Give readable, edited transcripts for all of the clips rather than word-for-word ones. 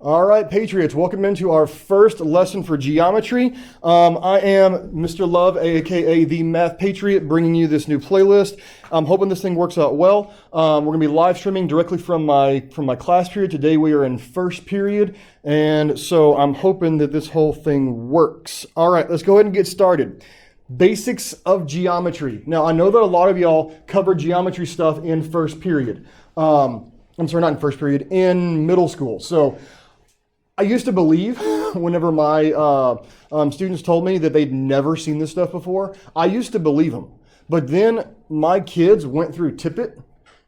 All right, Patriots, welcome into our first lesson for geometry. I am Mr. Love, aka the Math Patriot, bringing you this new playlist. I'm hoping this thing works out well. We're going to be live streaming directly from my class period. Today we are in first period, and so I'm hoping that this whole thing works. All right, let's go ahead and get started. Basics of geometry. Now, I know that a lot of y'all covered geometry stuff in first period. I'm sorry, not in first period, in middle school. So I used to believe whenever my students told me that they'd never seen this stuff before, I used to believe them. But then my kids went through Tippett,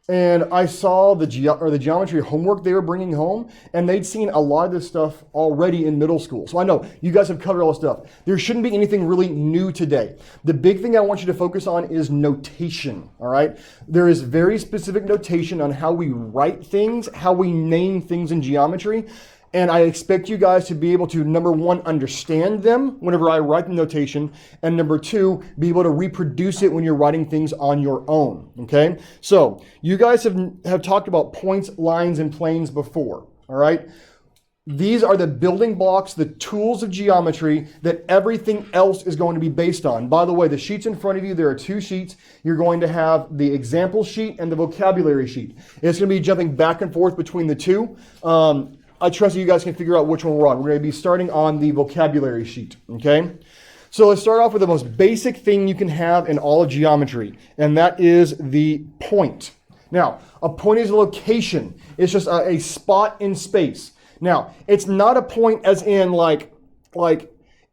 and I saw the geometry homework they were bringing home, and they'd seen a lot of this stuff already in middle school. So I know you guys have covered all this stuff. There shouldn't be anything really new today. The big thing I want you to focus on is notation, all right? There is very specific notation on how we write things, how we name things in geometry. And I expect you guys to be able to, number one, understand them whenever I write the notation, and number two, be able to reproduce it when you're writing things on your own, okay? So you guys have talked about points, lines, and planes before, all right? These are the building blocks, the tools of geometry that everything else is going to be based on. By the way, the sheets in front of you, there are two sheets. You're going to have the example sheet and the vocabulary sheet. It's going to be jumping back and forth between the two. I trust that you guys can figure out which one we're on. We're going to be starting on the vocabulary sheet, okay? So let's start off with the most basic thing you can have in all of geometry, and that is the point. Now, a point is a location. It's just a spot in space. Now, it's not a point as in like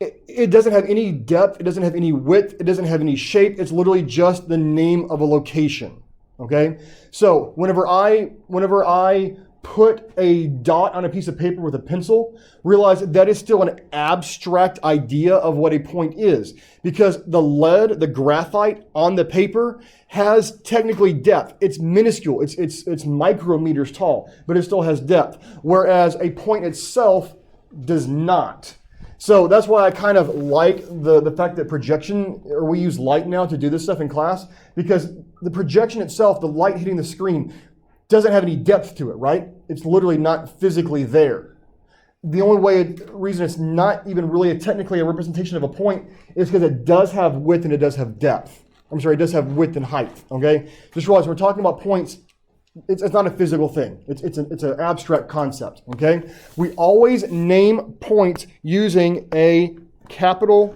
it doesn't have any depth, it doesn't have any width, it doesn't have any shape. It's literally just the name of a location, okay? So whenever I put a dot on a piece of paper with a pencil, realize that is still an abstract idea of what a point is, because the lead, the graphite on the paper has technically depth. It's minuscule. It's micrometers tall, but it still has depth, whereas a point itself does not. So that's why I kind of like the fact that projection, or we use light now to do this stuff in class, because the projection itself, the light hitting the screen, doesn't have any depth to it, right? It's literally not physically there. The only reason it's not even really technically a representation of a point is because it does have width and it does have depth. I'm sorry, it does have width and height, okay? Just realize we're talking about points. It's not a physical thing. It's an abstract concept, okay? We always name points using a capital.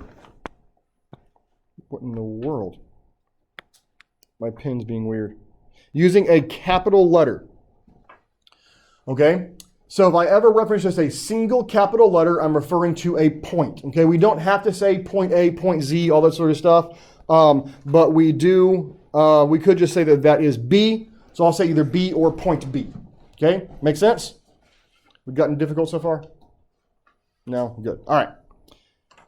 What in the world? My pen's being weird. Using a capital letter, okay? So if I ever reference just a single capital letter, I'm referring to a point, okay? We don't have to say point A, point Z, all that sort of stuff, but we could just say that is B, so I'll say either B or point B, okay? Make sense? We've gotten difficult so far? No? Good. All right.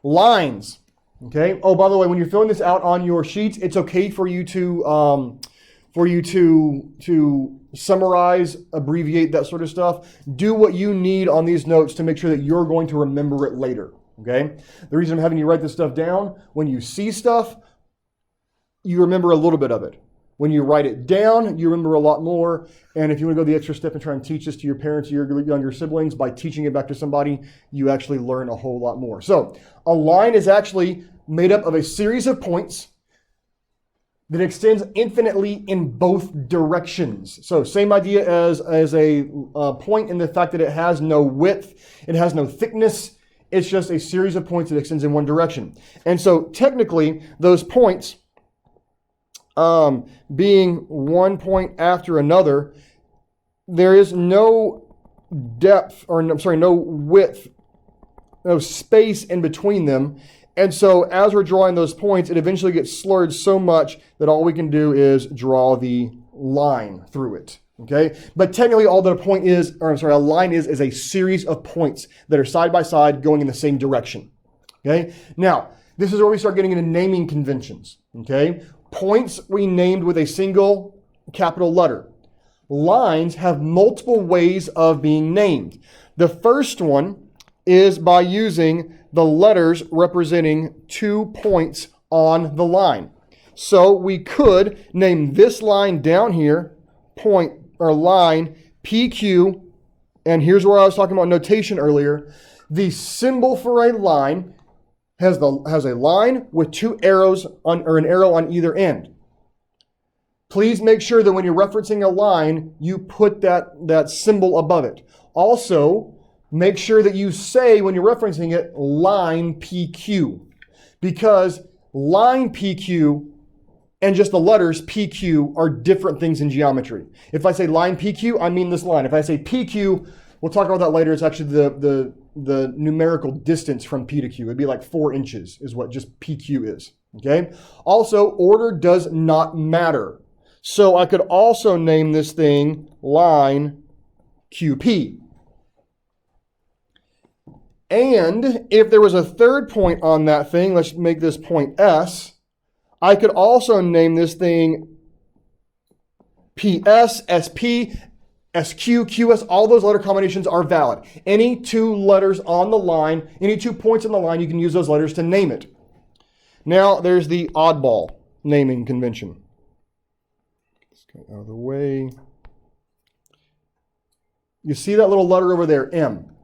Lines, okay? Oh, by the way, when you're filling this out on your sheets, it's okay for you to summarize, abbreviate, that sort of stuff. Do what you need on these notes to make sure that you're going to remember it later, okay? The reason I'm having you write this stuff down, when you see stuff, you remember a little bit of it. When you write it down, you remember a lot more. And if you want to go the extra step and try and teach this to your parents or your younger siblings, by teaching it back to somebody, you actually learn a whole lot more. So a line is actually made up of a series of points that extends infinitely in both directions. So same idea as a point in the fact that it has no width, it has no thickness. It's just a series of points that extends in one direction. And so technically, those points being one point after another, there is no depth, no width, no space in between them. And so as we're drawing those points, it eventually gets slurred so much that all we can do is draw the line through it, okay? But technically all that a line is a series of points that are side by side going in the same direction, okay? Now, this is where we start getting into naming conventions, okay? Points we named with a single capital letter. Lines have multiple ways of being named. The first one is by using the letters representing 2 points on the line. So we could name this line down here, point or line PQ And here's where I was talking about notation earlier. The symbol for a line has a line with two arrows or an arrow on either end. Please make sure that when you're referencing a line, you put that symbol above it. Also, make sure that you say, when you're referencing it, line PQ. Because line PQ and just the letters PQ are different things in geometry. If I say line PQ, I mean this line. If I say PQ, we'll talk about that later. It's actually the numerical distance from P to Q. It'd be like 4 inches is what just PQ is. Okay? Also, order does not matter. So I could also name this thing line QP. And if there was a third point on that thing, let's make this point S, I could also name this thing PS, SP, SQ, QS. All those letter combinations are valid. Any two letters on the line, any 2 points on the line, you can use those letters to name it. Now there's the oddball naming convention. Let's get out of the way. You see that little letter over there, M.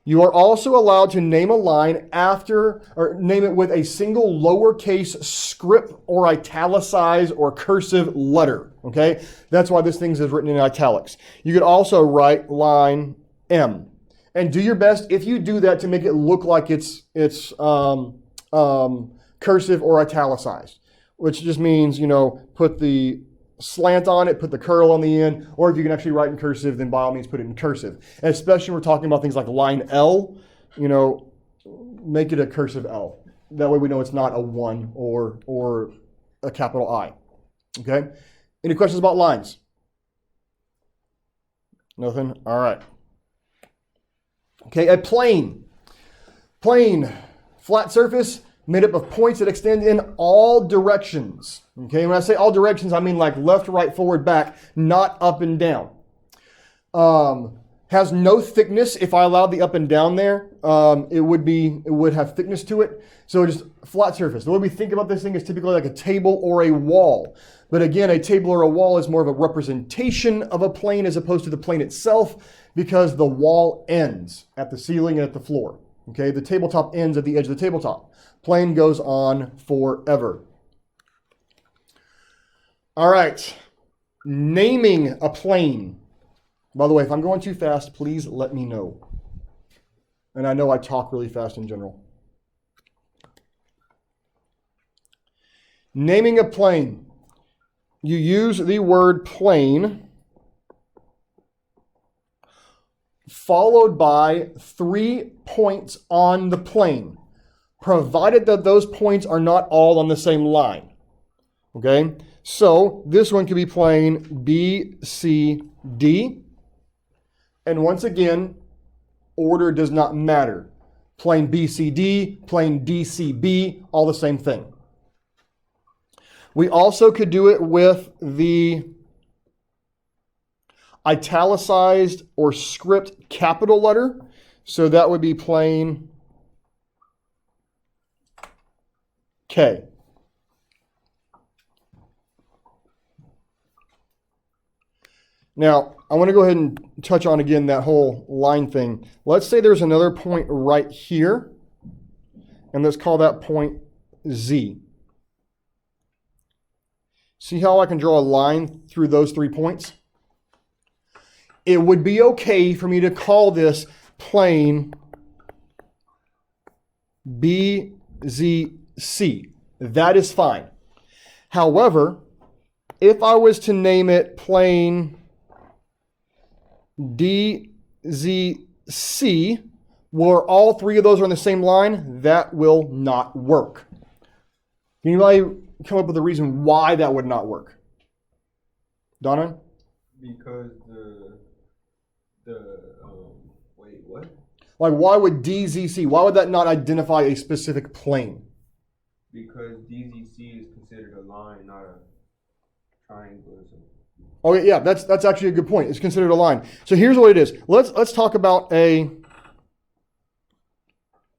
You are also allowed to name a line after, or name it with a single lowercase script or italicized or cursive letter. Okay? That's why this thing is written in italics. You could also write line M. And do your best, if you do that, to make it look like it's cursive or italicized, which just means, put the slant on it, put the curl on the end, or if you can actually write in cursive, then by all means put it in cursive. And especially when we're talking about things like line L, make it a cursive L. That way we know it's not a 1 or a capital I. Okay? Any questions about lines? Nothing? All right. Okay, a plane. Plane, flat surface, made up of points that extend in all directions. Okay, when I say all directions, I mean like left, right, forward, back, not up and down. Has no thickness. If I allowed the up and down there, it would have thickness to it. So just flat surface. The way we think about this thing is typically like a table or a wall. But again, a table or a wall is more of a representation of a plane as opposed to the plane itself, because the wall ends at the ceiling and at the floor. Okay, the tabletop ends at the edge of the tabletop. Plane goes on forever. All right, naming a plane. By the way, if I'm going too fast, please let me know. And I know I talk really fast in general. Naming a plane. You use the word plane followed by 3 points on the plane, provided that those points are not all on the same line. Okay? So this one could be plane BCD. And once again, order does not matter. Plane BCD, plane DCB, all the same thing. We also could do it with the italicized or script capital letter. So that would be plane K. Now, I want to go ahead and touch on again that whole line thing. Let's say there's another point right here, and let's call that point Z. See how I can draw a line through those 3 points? It would be okay for me to call this plane BZC. That is fine. However, if I was to name it plane DZC, where all 3 of those are on the same line, that will not work. Can anybody come up with a reason why that would not work? Donna? Because wait, what? Like, why would DZC, why would that not identify a specific plane? Because DZC is considered a line, not a triangle or something. Oh yeah, that's actually a good point. It's considered a line. So here's what it is. Let's talk about a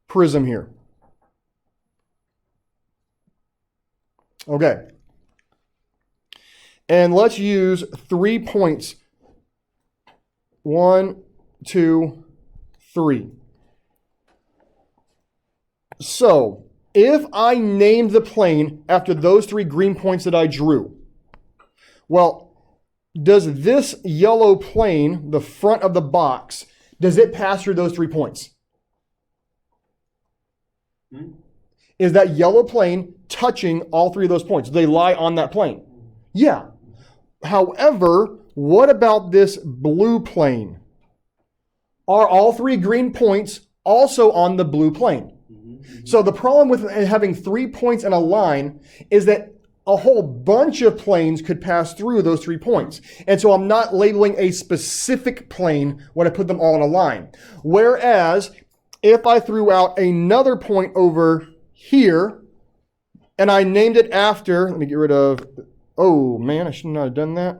prism here. Okay. And let's use 3 points. 1, 2, 3. So, if I named the plane after those 3 green points that I drew, well, does this yellow plane, the front of the box, does it pass through those 3 points? Is that yellow plane touching all 3 of those points? Do they lie on that plane? Yeah. However, what about this blue plane? Are all 3 green points also on the blue plane? So the problem with having 3 points in a line is that a whole bunch of planes could pass through those 3 points. And so I'm not labeling a specific plane when I put them all in a line. Whereas if I threw out another point over here and I named it after, let me get rid of, oh man, I should not have done that.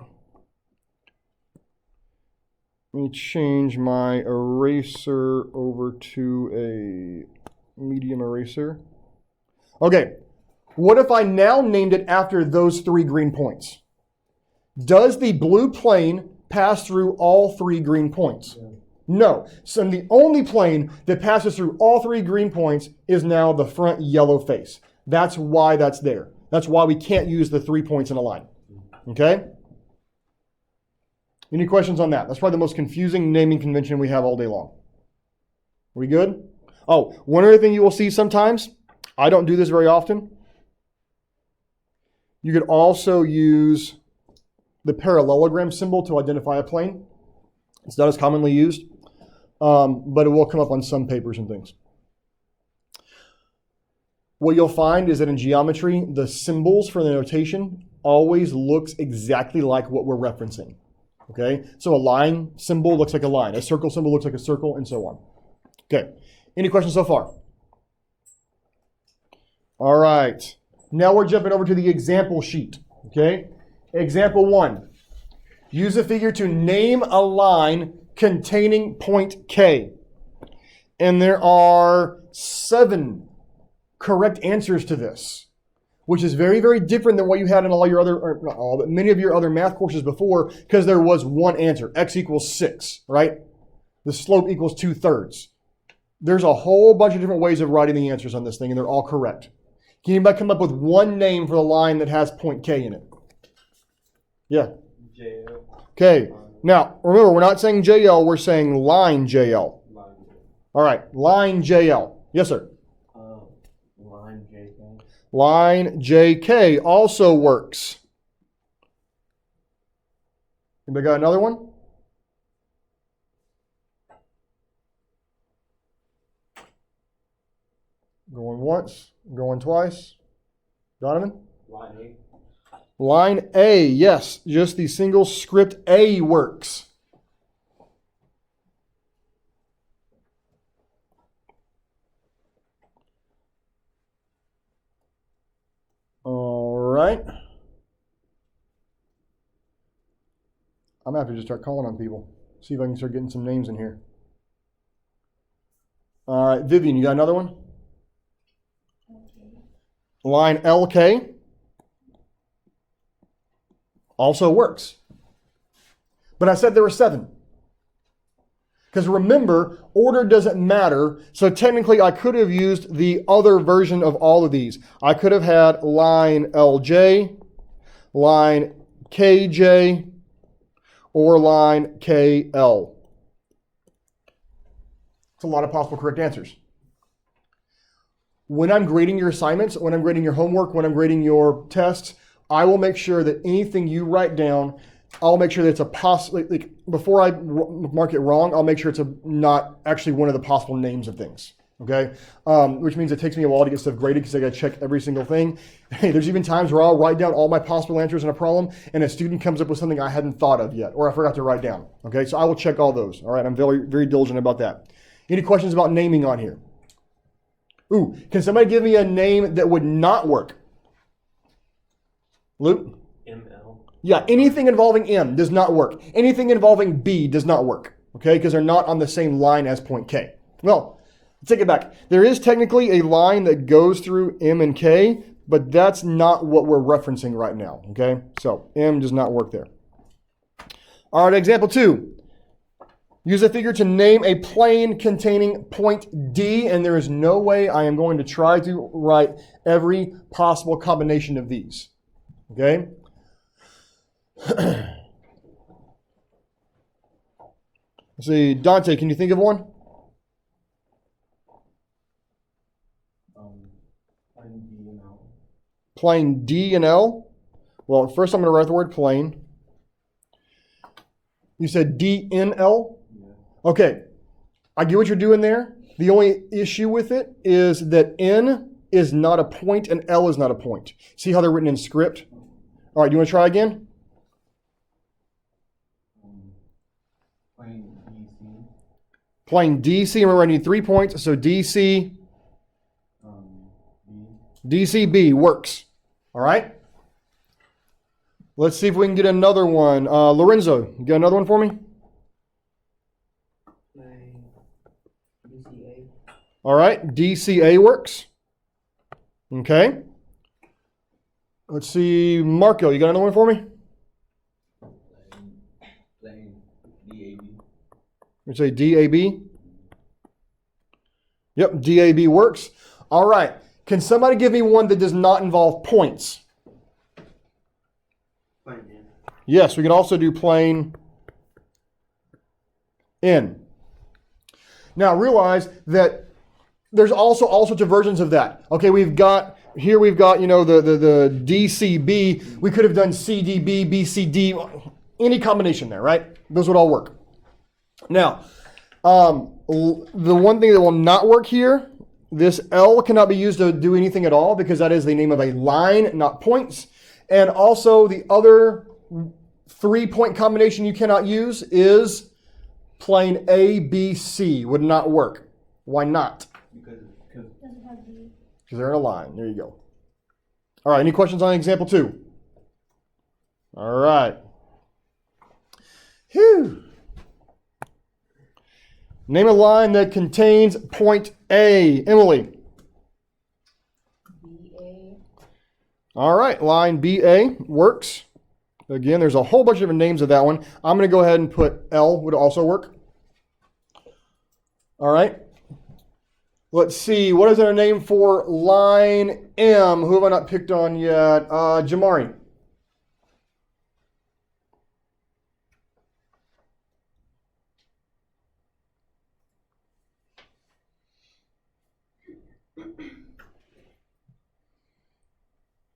Let me change my eraser over to a medium eraser. Okay, what if I now named it after those 3 green points? Does the blue plane pass through all 3 green points? No. So the only plane that passes through all 3 green points is now the front yellow face. That's why that's there. That's why we can't use the 3 points in a line. Okay? Any questions on that? That's probably the most confusing naming convention we have all day long. We good? Oh, one other thing you will see sometimes, I don't do this very often. You could also use the parallelogram symbol to identify a plane. It's not as commonly used, but it will come up on some papers and things. What you'll find is that in geometry, the symbols for the notation always looks exactly like what we're referencing. Okay, so a line symbol looks like a line, a circle symbol looks like a circle, and so on. Okay, any questions so far? All right, now we're jumping over to the example sheet. Okay, example 1. Use a figure to name a line containing point K. And there are 7 correct answers to this, which is very, very different than what you had in all your other, or not all, but many of your other math courses before, because there was one answer. X equals 6, right? The slope equals 2/3. There's a whole bunch of different ways of writing the answers on this thing, and they're all correct. Can anybody come up with one name for the line that has point K in it? Yeah. JL. Okay. Now, remember, we're not saying JL, we're saying line JL. All right, line JL. Yes, sir. Line JK. Line JK also works. Anybody got another one? Going once, going twice. Donovan? Line A. Line A, yes, just the single script A works. All right. I'm going to have to just start calling on people. See if I can start getting some names in here. All right, Vivian, you got another one? Line LK also works. But I said there were 7. Because remember, order doesn't matter. So technically, I could have used the other version of all of these. I could have had line LJ, line KJ, or line KL. It's a lot of possible correct answers. When I'm grading your assignments, when I'm grading your homework, when I'm grading your tests, I will make sure that anything you write down, I'll make sure that it's a possible, like before I mark it wrong, I'll make sure it's not actually one of the possible names of things, okay? Which means it takes me a while to get stuff graded because I gotta check every single thing. Hey, there's even times where I'll write down all my possible answers in a problem and a student comes up with something I hadn't thought of yet or I forgot to write down, okay? So I will check all those, all right? I'm very, very diligent about that. Any questions about naming on here? Ooh, can somebody give me a name that would not work? Luke? ML. Yeah, anything involving M does not work. Anything involving B does not work, okay? Because they're not on the same line as point K. Well, take it back. There is technically a line that goes through M and K, but that's not what we're referencing right now, okay? So M does not work there. All right, example 2. Use a figure to name a plane containing point D, and there is no way I am going to try to write every possible combination of these. Okay? Let's see, Dante, can you think of one? Plane D and L. Plane D and L? Well, first I'm going to write the word plane. You said D N L? Yeah. Okay. I get what you're doing there. The only issue with it is that N is not a point and L is not a point. See how they're written in script? All right, do you want to try again? Plane DC. Plane DC, and we're writing 3 points, so DC, B. DCB works. All right? Let's see if we can get another one. Lorenzo, you got another one for me? DCA. All right, DCA works. Okay. Let's see, Marco, you got another one for me? Plane DAB. We say DAB. Yep, DAB works. All right. Can somebody give me one that does not involve points? Plane N. Yes, we can also do plane N. Now realize that there's also all sorts of versions of that. Okay, we've got the DCB. We could have done CDB, BCD, any combination there, right? Those would all work. Now, the one thing that will not work here, this L cannot be used to do anything at all because that is the name of a line, not points. And also the other 3-point combination you cannot use is plane ABC. Would not work. Why not? Because they're in a line. There you go. All right, any questions on example 2? All right. Whew. Name a line that contains point A. Emily. BA. All right, line BA works. Again, there's a whole bunch of different names of that one. I'm going to go ahead and put L would also work. All right. Let's see. What is our name for line M? Who have I not picked on yet? Jamari.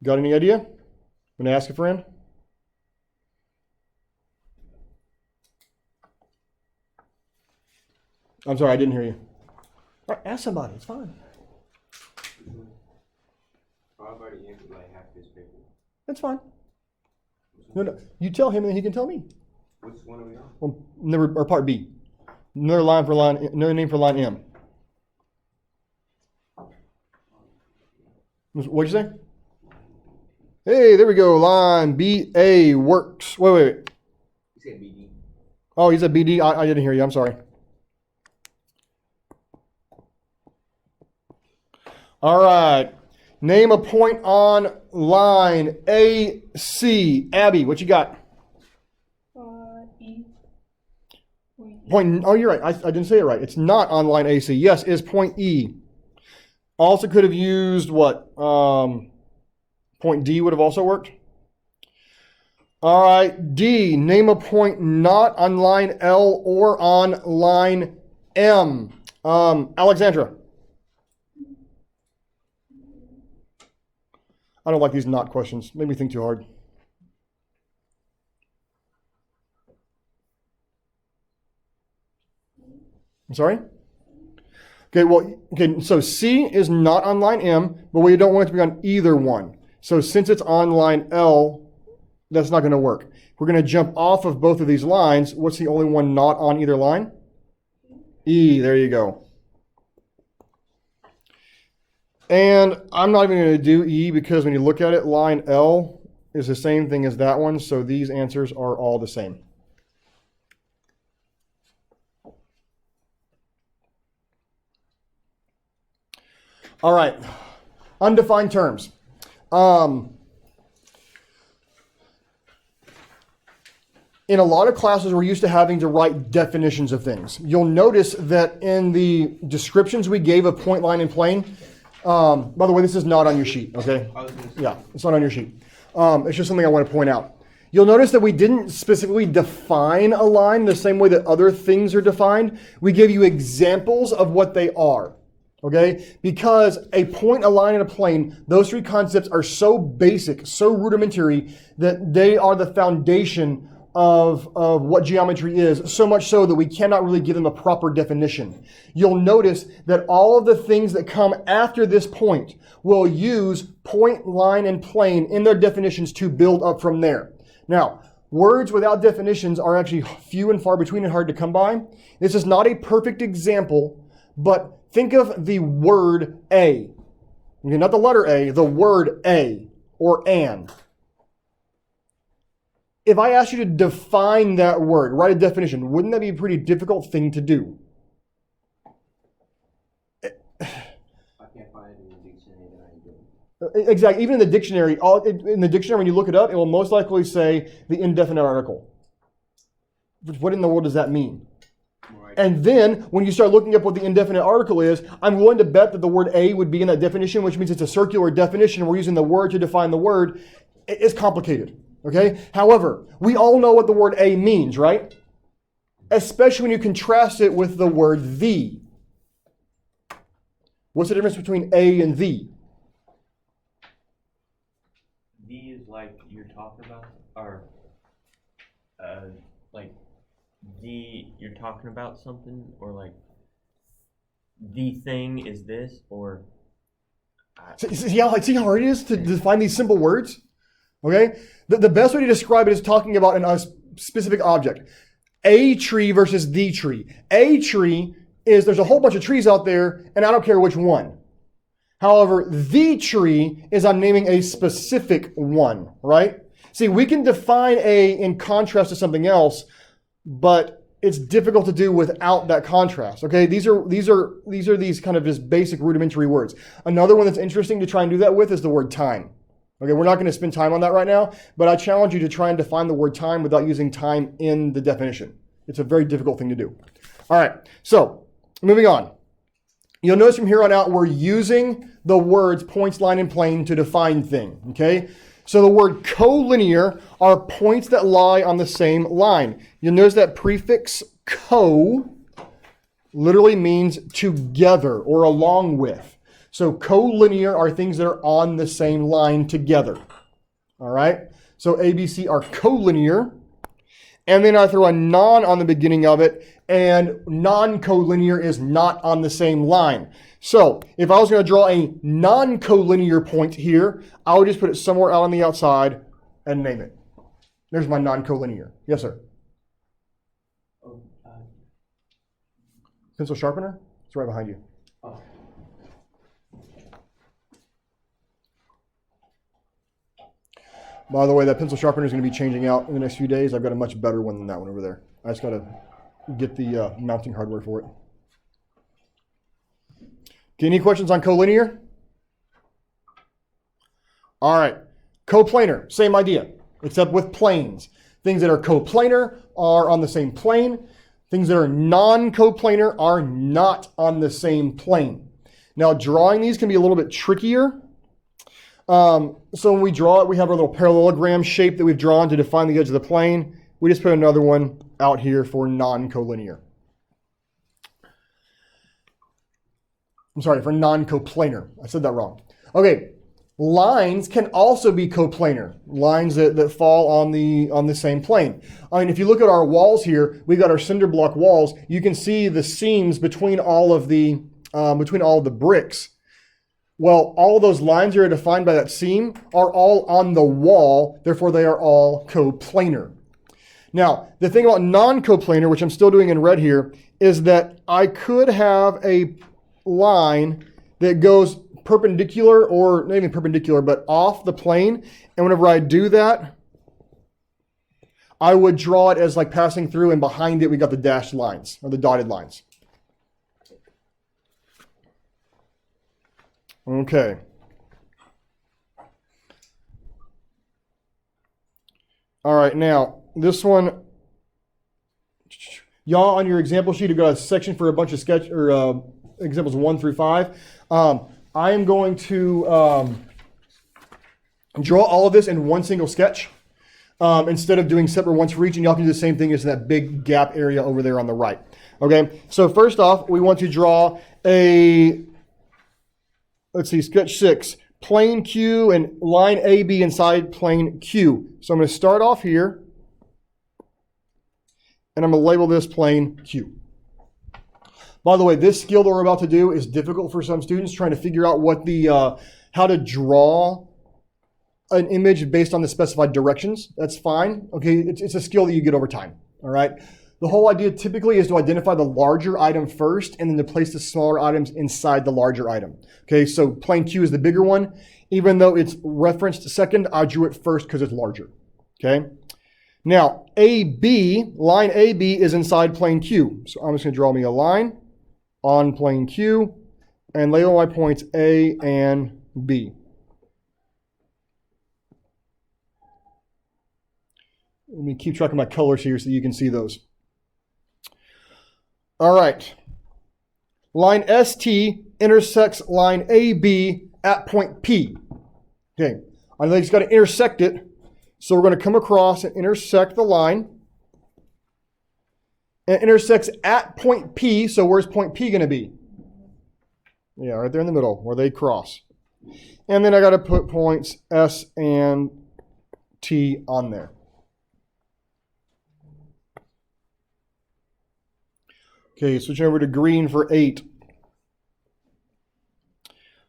Got any idea? I'm going to ask a friend. I'm sorry, I didn't hear you. All right, ask somebody. It's fine. I've already answered like half this paper. That's fine. No. You tell him and he can tell me. Which one are we on? Well, or part B. Another name for line M. What'd you say? Hey, there we go. Line BA works. Wait. You said BD. Oh, you said BD? I didn't hear you. I'm sorry. All right. Name a point on line AC. Abby, what you got? E. Point. Oh, you're right. I didn't say it right. It's not on line AC. Yes, it's point E. Also could have used what? Point D would have also worked. All right, D. Name a point not on line L or on line M. Alexandra. I don't like these not questions. Made me think too hard. I'm sorry? Okay, so C is not on line M, but we don't want it to be on either one. So since it's on line L, that's not going to work. We're going to jump off of both of these lines. What's the only one not on either line? E, there you go. And I'm not even going to do E because when you look at it, line L is the same thing as that one. So these answers are all the same. All right, undefined terms. in a lot of classes, we're used to having to write definitions of things. You'll notice that in the descriptions we gave of point, line, and plane, by the way, this is not on your sheet, okay? Yeah, it's not on your sheet. It's just something I want to point out. You'll notice that we didn't specifically define a line the same way that other things are defined. We give you examples of what they are, okay? Because a point, a line, and a plane, those three concepts are so basic, so rudimentary, that they are the foundation of what geometry is, so much so that we cannot really give them a proper definition. You'll notice that all of the things that come after this point will use point, line, and plane in their definitions to build up from there. Now, words without definitions are actually few and far between and hard to come by. This is not a perfect example, but think of the word a. Okay, not the letter A, the word a or an. If I asked you to define that word, write a definition, wouldn't that be a pretty difficult thing to do? I can't find it in the dictionary that I do. Exactly. Even in the dictionary, when you look it up, it will most likely say the indefinite article. What in the world does that mean? Right. And then when you start looking up what the indefinite article is, I'm willing to bet that the word a would be in that definition, which means it's a circular definition. We're using the word to define the word. It's complicated. Okay? However, we all know what the word a means, right? Especially when you contrast it with the word the. What's the difference between a and the? The is like you're talking about, or like the you're talking about something, or like the thing is this, or See how hard it is to define these simple words? Okay? The best way to describe it is talking about a specific object. A tree versus the tree. A tree is there's a whole bunch of trees out there, and I don't care which one. However, the tree is I'm naming a specific one, right? See, we can define A in contrast to something else, but it's difficult to do without that contrast. Okay, these are these kind of just basic rudimentary words. Another one that's interesting to try and do that with is the word time. Okay, we're not going to spend time on that right now, but I challenge you to try and define the word time without using time in the definition. It's a very difficult thing to do. All right, so moving on. You'll notice from here on out, we're using the words points, line, and plane to define thing, okay? So the word collinear are points that lie on the same line. You'll notice that prefix co literally means together or along with. So collinear are things that are on the same line together. All right? So ABC are collinear. And then I throw a non on the beginning of it, and non-collinear is not on the same line. So if I was going to draw a non-collinear point here, I would just put it somewhere out on the outside and name it. There's my non-collinear. Yes, sir. Pencil sharpener? It's right behind you. Oh. By the way, that pencil sharpener is going to be changing out in the next few days. I've got a much better one than that one over there. I just got to get the mounting hardware for it. Okay, any questions on collinear? All right. Coplanar, same idea, except with planes. Things that are coplanar are on the same plane. Things that are non-coplanar are not on the same plane. Now, drawing these can be a little bit trickier. So when we draw it, we have our little parallelogram shape that we've drawn to define the edge of the plane. We just put another one out here for non-collinear. I'm sorry, for non-coplanar. I said that wrong. Okay, lines can also be coplanar. Lines that fall on the same plane. I mean, if you look at our walls here, we've got our cinder block walls. You can see the seams between all of the bricks. Well, all of those lines that are defined by that seam are all on the wall, therefore they are all coplanar. Now, the thing about non-coplanar, which I'm still doing in red here, is that I could have a line that goes perpendicular, or not even perpendicular, but off the plane, and whenever I do that, I would draw it as like passing through, and behind it we got the dashed lines, or the dotted lines. Okay. All right, now, this one Y'all on your example sheet have got a section for a bunch of sketch or examples 1 through 5. I am going to draw all of this in one single sketch instead of doing separate ones for each, and y'all can do the same thing as that big gap area over there on the right. Okay, so first off, we want to draw a, let's see, sketch 6, plane Q and line AB inside plane Q. So I'm going to start off here, and I'm going to label this plane Q. By the way, this skill that we're about to do is difficult for some students trying to figure out what the how to draw an image based on the specified directions. That's fine. Okay, it's a skill that you get over time. All right. The whole idea typically is to identify the larger item first and then to place the smaller items inside the larger item. Okay, so plane Q is the bigger one. Even though it's referenced second, I drew it first because it's larger. Okay. Now, AB, line AB is inside plane Q. So I'm just going to draw me a line on plane Q and label my points A and B. Let me keep track of my colors here so you can see those. All right. Line ST intersects line AB at point P. Okay. I know it's got to intersect it. So we're going to come across and intersect the line. And it intersects at point P. So where's point P going to be? Yeah, right there in the middle where they cross. And then I got to put points S and T on there. Okay, switching over to green for 8.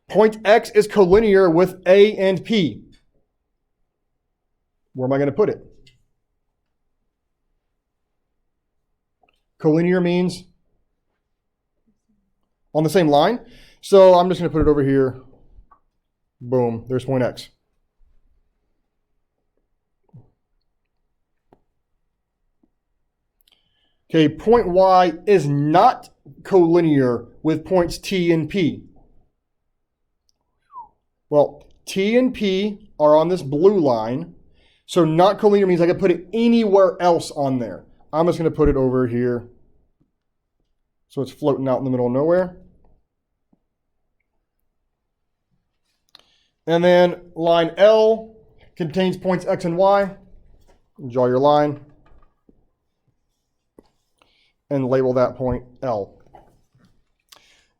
Point X is collinear with A and P. Where am I going to put it? Collinear means on the same line. So I'm just going to put it over here. Boom, there's point X. Okay, point Y is not collinear with points T and P. Well, T and P are on this blue line, so not collinear means I can put it anywhere else on there. I'm just going to put it over here, so it's floating out in the middle of nowhere. And then line L contains points X and Y. Draw your line and label that point L.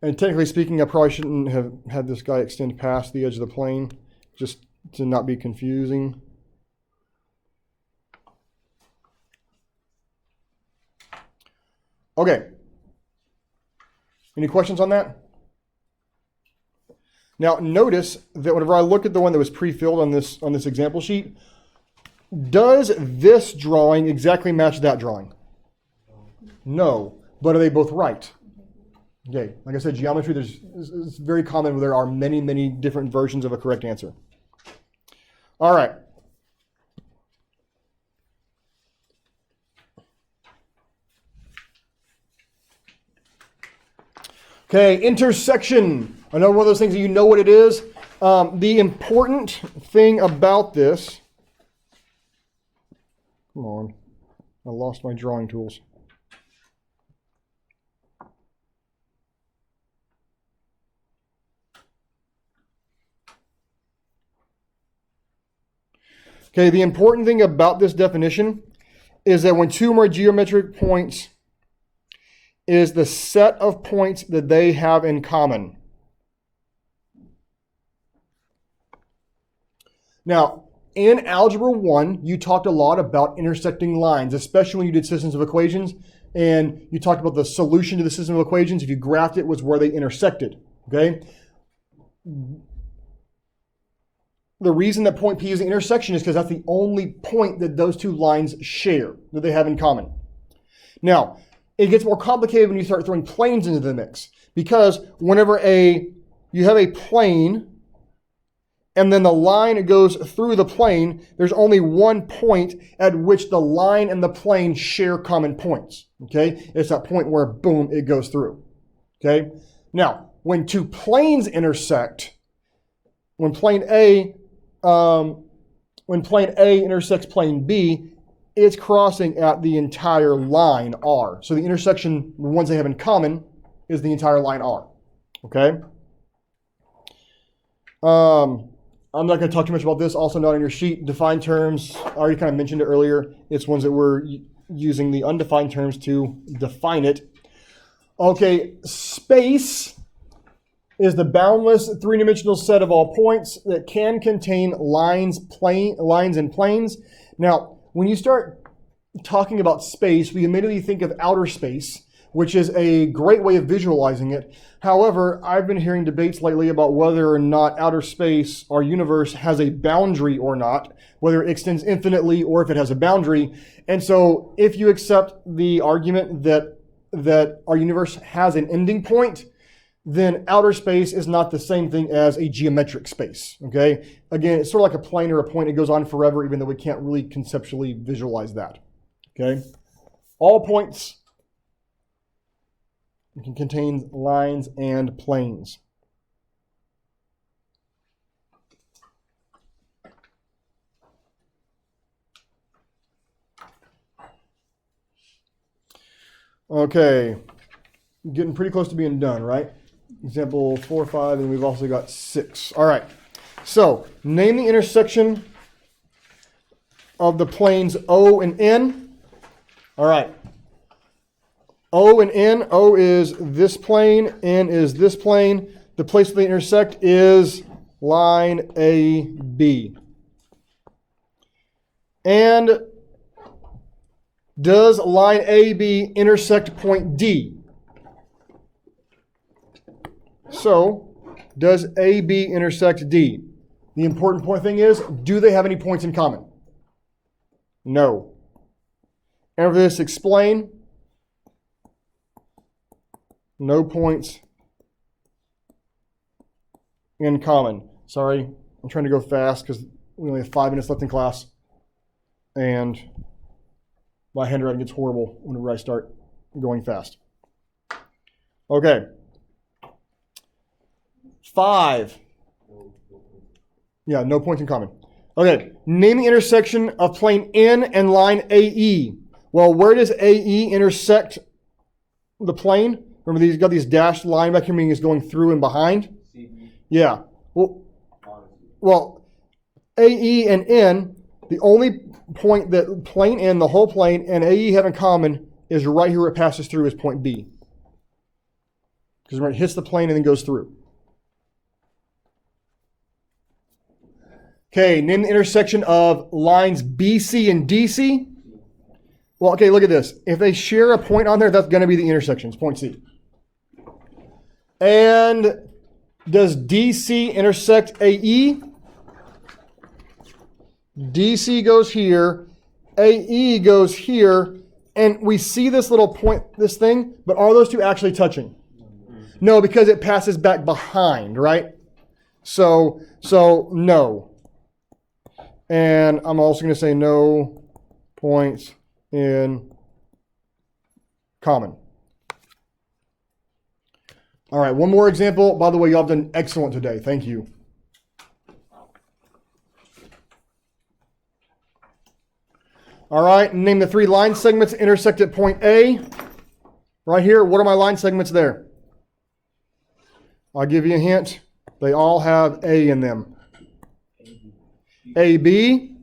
And technically speaking, I probably shouldn't have had this guy extend past the edge of the plane, just to not be confusing. Okay. Any questions on that? Now notice that whenever I look at the one that was pre-filled on this example sheet, does this drawing exactly match that drawing? No, but are they both right? Okay, like I said, geometry is very common where there are many, many different versions of a correct answer. All right. Okay, intersection. Another one of those things that you know what it is. The important thing about this, come on, I lost my drawing tools. Okay, the important thing about this definition is that when two or more geometric points is the set of points that they have in common. Now, in Algebra 1, you talked a lot about intersecting lines, especially when you did systems of equations, and you talked about the solution to the system of equations. If you graphed it, was where they intersected, okay? The reason that point P is the intersection is because that's the only point that those two lines share, that they have in common. Now, it gets more complicated when you start throwing planes into the mix, because whenever you have a plane and then the line goes through the plane, there's only one point at which the line and the plane share common points. Okay? It's that point where, boom, it goes through. Okay? Now, when two planes intersect, when plane A intersects plane B, it's crossing at the entire line R. So the intersection, the ones they have in common, is the entire line R. Okay? I'm not going to talk too much about this. Also not on your sheet. Defined terms, I already kind of mentioned it earlier. It's ones that we're using the undefined terms to define it. Okay, space is the boundless three-dimensional set of all points that can contain lines and planes. Now, when you start talking about space, we immediately think of outer space, which is a great way of visualizing it. However, I've been hearing debates lately about whether or not outer space, our universe, has a boundary or not, whether it extends infinitely or if it has a boundary. And so if you accept the argument that our universe has an ending point, then outer space is not the same thing as a geometric space, okay? Again, it's sort of like a plane or a point. It goes on forever, even though we can't really conceptually visualize that, okay? All points can contain lines and planes. Okay, getting pretty close to being done, right? Example 4, 5, and we've also got 6. All right, so name the intersection of the planes O and N. All right. O and N. O is this plane. N is this plane. The place where they intersect is line AB. And does line AB intersect point D? So, does AB intersect D? The important point thing is, do they have any points in common? No. And for this, explain. No points in common. Sorry, I'm trying to go fast because we only have 5 minutes left in class. And my handwriting gets horrible whenever I start going fast. Okay. 5. Yeah, no points in common. Okay, name the intersection of plane N and line AE. Well, where does AE intersect the plane? Remember, you've got these dashed line back here, meaning it's going through and behind? CB. Yeah. Well, AE and N, the only point that plane N, the whole plane, and AE have in common is right here where it passes through is point B. Because it hits the plane and then goes through. Okay, name the intersection of lines BC and DC. Well, okay, look at this. If they share a point on there, that's going to be the intersection. It's point C. And does DC intersect AE? DC goes here. AE goes here. And we see this little point, this thing, but are those two actually touching? No, because it passes back behind, right? So no. And I'm also going to say no points in common. All right, one more example. By the way, y'all have done excellent today. Thank you. All right, name the 3 line segments that intersect at point A. Right here, what are my line segments there? I'll give you a hint. They all have A in them. AB,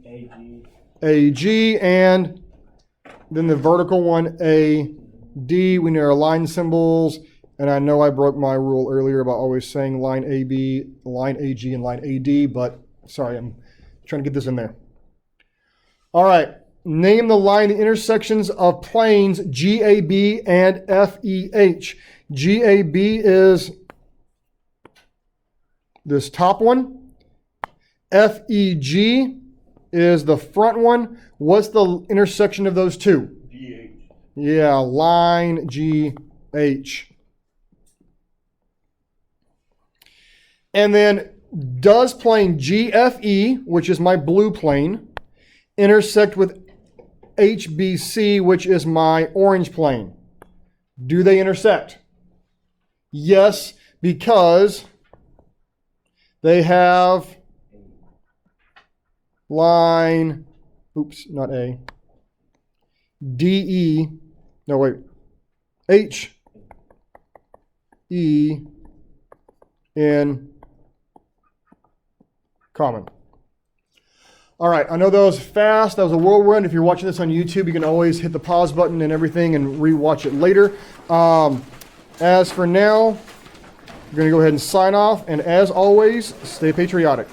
AG, and then the vertical one, AD. We need our line symbols. And I know I broke my rule earlier about always saying line AB, line AG, and line AD, but sorry, I'm trying to get this in there. All right, name the line intersections of planes GAB and FEH. GAB is this top one. FEG is the front one. What's the intersection of those two? GH. Yeah, line GH. And then, does plane GFE, which is my blue plane, intersect with HBC, which is my orange plane? Do they intersect? Yes, because they have line, oops, not A, D-E, no wait, H-E-N common. All right, I know that was fast. That was a whirlwind. If you're watching this on YouTube, you can always hit the pause button and everything and rewatch it later. As for now, we're going to go ahead and sign off. And as always, stay patriotic.